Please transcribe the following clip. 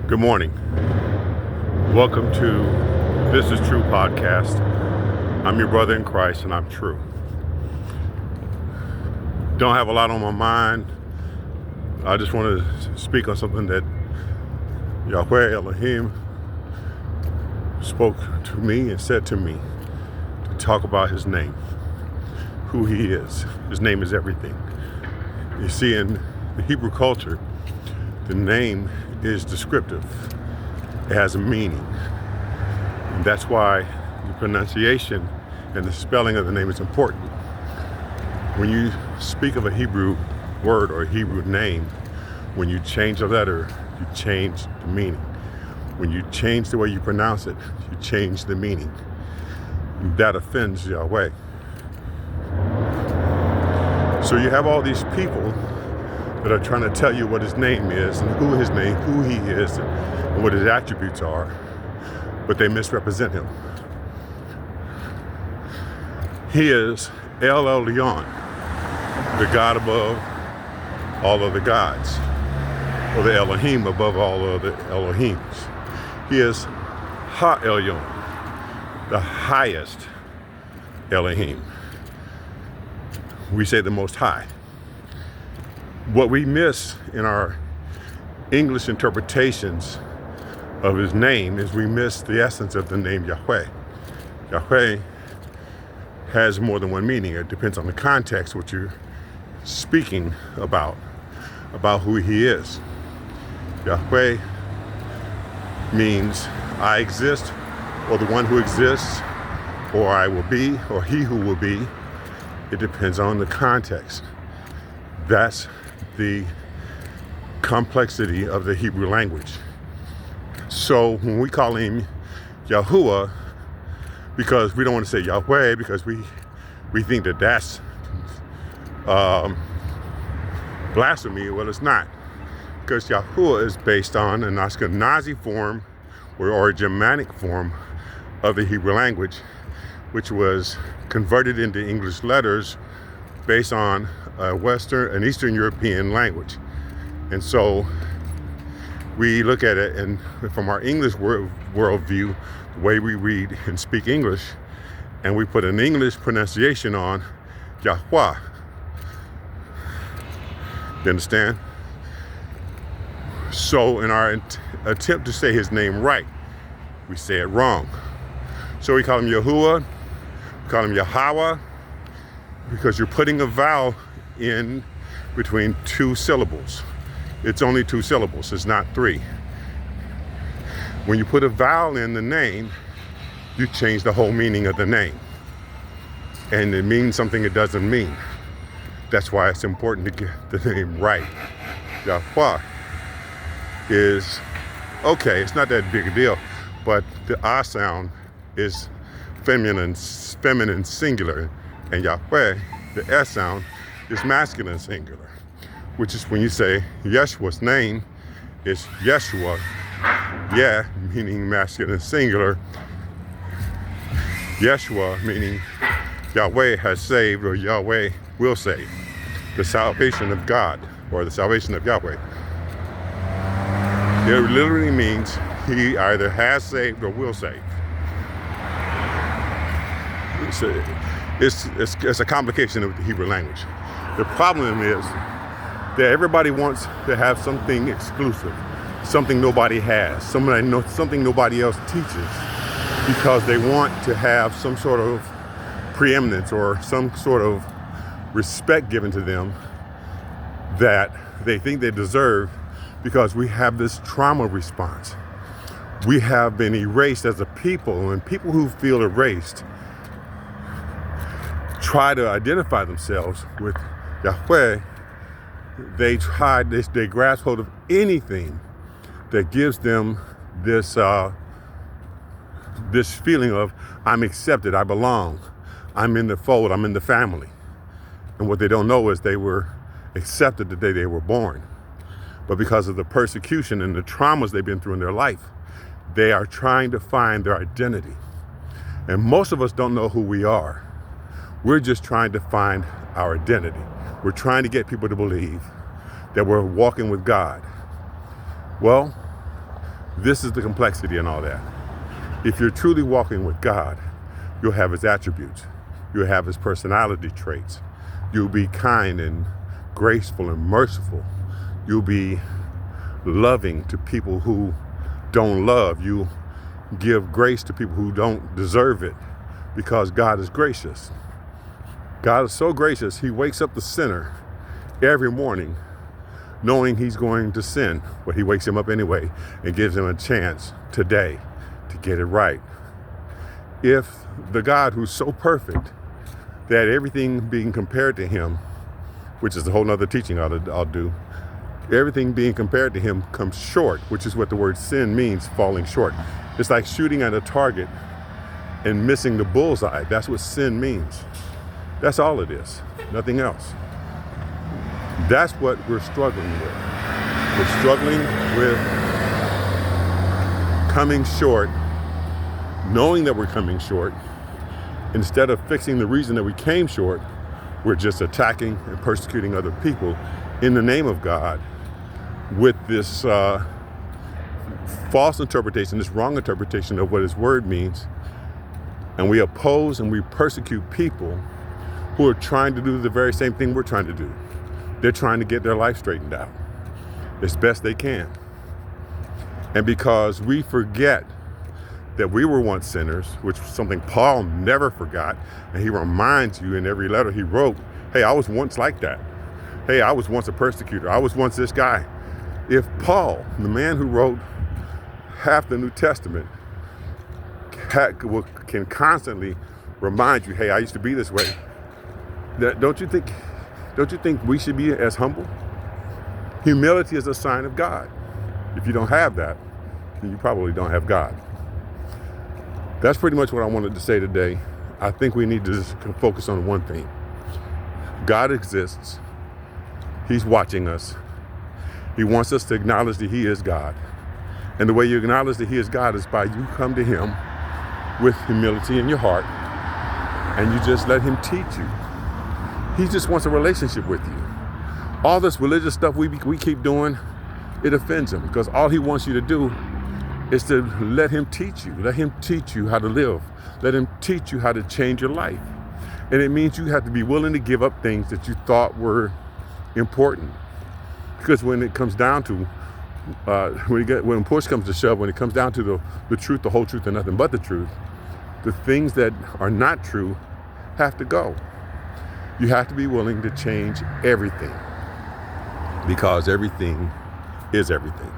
Good morning. Welcome to This is True podcast. I'm your brother in Christ and I'm true. Don't have a lot on my mind. I just want to speak on something that Yahweh Elohim spoke to me and said to me to talk about his name, who he is. His name is everything. You see, in the Hebrew culture, the name is descriptive. It has a meaning. And that's why the pronunciation and the spelling of the name is important. When you speak of a Hebrew word or a Hebrew name, when you change a letter, you change the meaning. When you change the way you pronounce it, you change the meaning. That offends Yahweh. So you have all these people that are trying to tell you what his name is and who he is and what his attributes are, but they misrepresent him. He is El Elyon, the God above all other gods, or the Elohim above all other Elohims. He is Ha Elyon, the highest Elohim. We say the Most High. What we miss in our English interpretations of his name is we miss the essence of the name Yahweh. Yahweh has more than one meaning. It depends on the context, what you're speaking about who he is. Yahweh means I exist, or the one who exists, or I will be, or he who will be. It depends on the context. That's the complexity of the Hebrew language. So when we call him Yahuwah, because we don't want to say Yahweh, because we think that that's blasphemy. Well, it's not, because Yahuwah is based on an Ashkenazi form or a Germanic form of the Hebrew language, which was converted into English letters based on an Eastern European language. And so we look at it, and from our English worldview, the way we read and speak English, and we put an English pronunciation on Yahweh. You understand? So in our attempt to say his name right, we say it wrong. So we call him Yahuwah, we call him Yahweh, because you're putting a vowel in between two syllables. It's only two syllables, it's not three. When you put a vowel in the name, you change the whole meaning of the name. And it means something it doesn't mean. That's why it's important to get the name right. Yahweh is, okay, it's not that big a deal, but the ah sound is feminine singular, and Yahweh, the S sound, is masculine singular, which is when you say Yeshua's name is Yeshua, yeah, meaning masculine singular, Yeshua meaning Yahweh has saved, or Yahweh will save, the salvation of God, or the salvation of Yahweh. It literally means he either has saved or will save. It's a complication of the Hebrew language. The problem is that everybody wants to have something exclusive, something nobody has, something nobody else teaches, because they want to have some sort of preeminence or some sort of respect given to them that they think they deserve, because we have this trauma response. We have been erased as a people, and people who feel erased try to identify themselves with Yahweh. They grasp hold of anything that gives them this feeling of, I'm accepted, I belong, I'm in the fold, I'm in the family. And what they don't know is they were accepted the day they were born. But because of the persecution and the traumas they've been through in their life, they are trying to find their identity. And most of us don't know who we are. We're just trying to find our identity. We're trying to get people to believe that we're walking with God. Well, This is the complexity and all that. If you're truly walking with God, you'll have his attributes. You'll have his personality traits. You'll be kind and graceful and merciful. You'll be loving to people who don't love. You give grace to people who don't deserve it, because God is gracious. God is so gracious, he wakes up the sinner every morning knowing he's going to sin, but he wakes him up anyway and gives him a chance today to get it right. If the God who's so perfect that everything being compared to him, which is a whole nother teaching I'll do, everything being compared to him comes short, which is what the word sin means, falling short. It's like shooting at a target and missing the bullseye. That's what sin means. That's all it is, nothing else. That's what we're struggling with. We're struggling with coming short, knowing that we're coming short. Instead of fixing the reason that we came short, we're just attacking and persecuting other people in the name of God with this false interpretation, this wrong interpretation of what his word means. And we oppose and we persecute people who are trying to do the very same thing we're trying to do. They're trying to get their life straightened out as best they can. And because we forget that we were once sinners, which was something Paul never forgot, and he reminds you in every letter he wrote, hey, I was once like that. Hey, I was once a persecutor. I was once this guy. If Paul, the man who wrote half the New Testament, can constantly remind you, hey, I used to be this way, don't you think we should be as humble? Humility is a sign of God. If you don't have that, then you probably don't have God. That's pretty much what I wanted to say today. I think we need to just focus on one thing. God exists. He's watching us. He wants us to acknowledge that he is God. And the way you acknowledge that he is God is by you come to him with humility in your heart and you just let him teach you. He just wants a relationship with you. All this religious stuff we keep doing, it offends him, because all he wants you to do is to let him teach you. Let him teach you how to live. Let him teach you how to change your life. And it means you have to be willing to give up things that you thought were important. Because when it comes down to, when push comes to shove, when it comes down to the truth, the whole truth, and nothing but the truth, the things that are not true have to go. You have to be willing to change everything, because everything is everything.